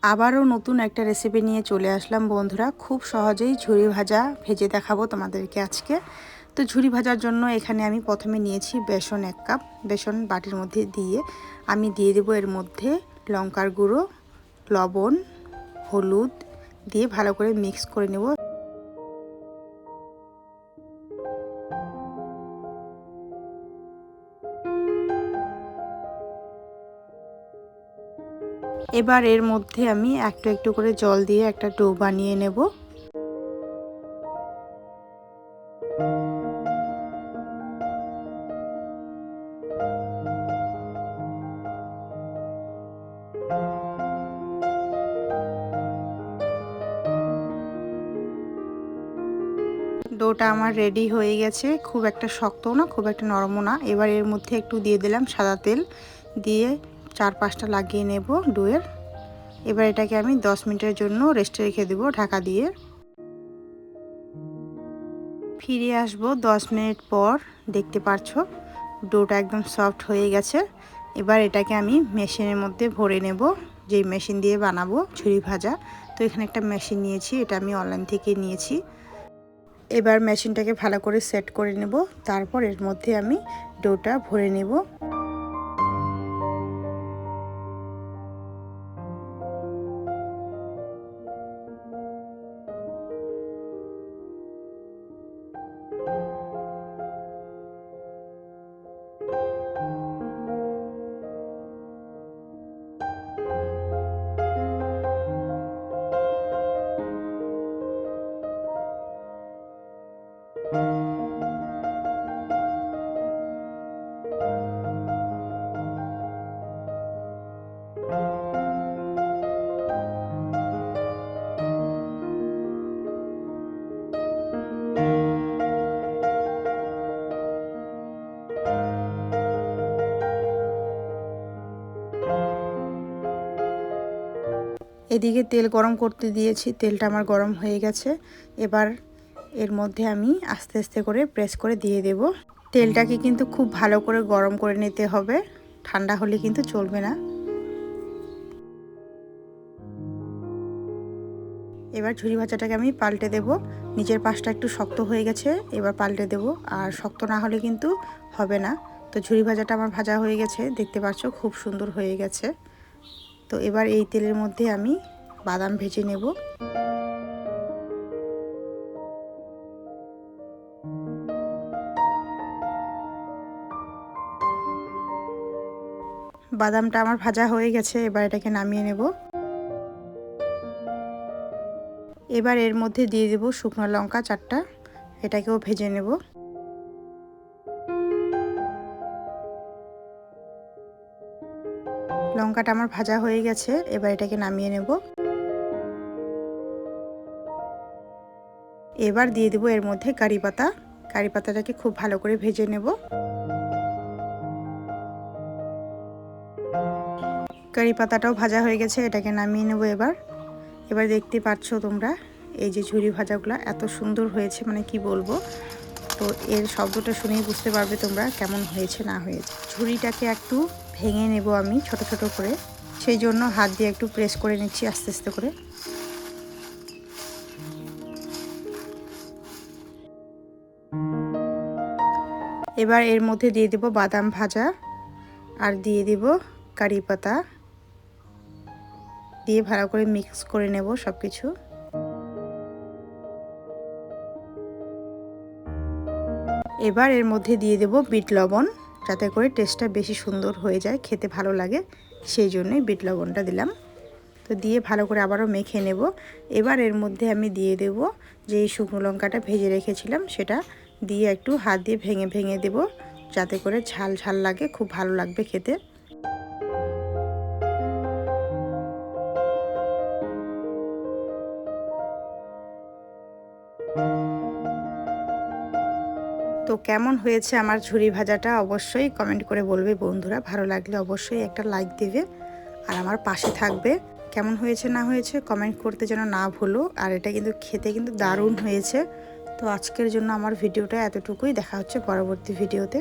আবারও নতুন একটা রেসিপি নিয়ে চলে আসলাম বন্ধুরা। খুব সহজেই ঝুরি ভাজা ভেজে দেখাবো তোমাদেরকে আজকে। তো ঝুরি ভাজার জন্য এখানে আমি প্রথমে নিয়েছি বেসন 1 কাপ। বেসন বাটির মধ্যে দিয়ে আমি দিয়ে দেবো এর মধ্যে লঙ্কার গুঁড়ো, লবণ, হলুদ দিয়ে ভালো করে মিক্স করে নেব। এবার এর মধ্যে আমি একটু একটু করে জল দিয়ে একটা ডো বানিয়ে নেব। ডোটা আমার রেডি হয়ে গেছে। খুব একটা শক্তও না, খুব একটা নরমও না। এবার এর মধ্যে একটু দিয়ে দিলাম সাদা তেল, দিয়ে 4-5টা লাগিয়ে নেব ডোয়ের। এবার এটাকে আমি 10 মিনিটের জন্য রেস্টে রেখে দেব ঢাকা দিয়ে। ফিরে আসবো 10 মিনিট পর। দেখতে পারছো ডোটা একদম সফট হয়ে গেছে। এবার এটাকে আমি মেশিনের মধ্যে ভরে নেব, যেই মেশিন দিয়ে বানাবো ঝুরি ভাজা। তো এখানে একটা মেশিন নিয়েছি, এটা আমি অনলাইন থেকে নিয়েছি। এবার মেশিনটাকে ভালো করে সেট করে নেব, তারপর এর মধ্যে আমি ডোটা ভরে নেব। এদিকে তেল গরম করতে দিয়েছি, তেলটা আমার গরম হয়ে গেছে। এবার এর মধ্যে আমি আস্তে আস্তে করে প্রেস করে দিয়ে দেব। তেলটাকে কিন্তু খুব ভালো করে গরম করে নিতে হবে, ঠান্ডা হলে কিন্তু চলবে না। এবার ঝুরি ভাজাটাকে আমি পাল্টে দেব। নিচের পাশটা একটু শক্ত হয়ে গেছে, এবার পাল্টে দেব। আর শক্ত না হলে কিন্তু হবে না। তো ঝুরি ভাজাটা আমার ভাজা হয়ে গেছে, দেখতে পাচ্ছ খুব সুন্দর হয়ে গেছে। তো এবার এই তেলের মধ্যে আমি বাদাম ভেজে নেব। বাদামটা আমার ভাজা হয়ে গেছে, এবার এটাকে নামিয়ে নেব। এবার এর মধ্যে দিয়ে দেব শুকনো লঙ্কা 4টা, এটাকেও ভেজে নেব। লঙ্কাটা আমার ভাজা হয়ে গেছে, এবার এটাকে নামিয়ে নেব। এবার দিয়ে দেব এর মধ্যে কারি পাতা। কারি পাতাটাকে খুব ভালো করে ভেজে নেব। কারি পাতাটাও ভাজা হয়ে গেছে, এটাকে নামিয়ে নেব। এবার দেখতে পাচ্ছ তোমরা এই যে ঝুরি ভাজাগুলো এত সুন্দর হয়েছে, মানে কি বলবো। তো এর শব্দটা শুনেই বুঝতে পারবে তোমরা কেমন হয়েছে না হয়েছে। ঝুরিটাকে একটু ভেঙে নেব আমি ছোট ছোট করে, সেই জন্য হাত দিয়ে একটু প্রেস করে নিচ্ছি আস্তে আস্তে করে। এবার এর মধ্যে দিয়ে দেব বাদাম ভাজা, আর দিয়ে দেব কারি পাতা, দিয়ে ভালো করে মিক্স করে নেব সব কিছু। এবার এর মধ্যে দিয়ে দেব বিট লবণ, যাতে করে টেস্টটা বেশি সুন্দর হয়ে যায়, খেতে ভালো লাগে, সেই জন্যই বিট লবণটা দিলাম। তো দিয়ে ভালো করে আবারও মেখে নেব। এবার এর মধ্যে আমি দিয়ে দেব যে শুকনো লঙ্কাটা ভেজে রেখেছিলাম, সেটা দিয়ে একটু হাত দিয়ে ভেঙে ভেঙে দেব, যাতে করে ঝাল ঝাল লাগে, খুব ভালো লাগবে খেতে। তো কেমন হয়েছে আমার ঝুরি ভাজাটা অবশ্যই কমেন্ট করে বলবে বন্ধুরা। ভালো লাগলে অবশ্যই একটা লাইক দেবে আর আমার পাশে থাকবে। কেমন হয়েছে না হয়েছে কমেন্ট করতে যেন না ভুলো। আর এটা কিন্তু খেতে কিন্তু দারুণ হয়েছে। তো আজকের জন্য আমার ভিডিওটা এতটুকুই, দেখা হচ্ছে পরবর্তী ভিডিওতে।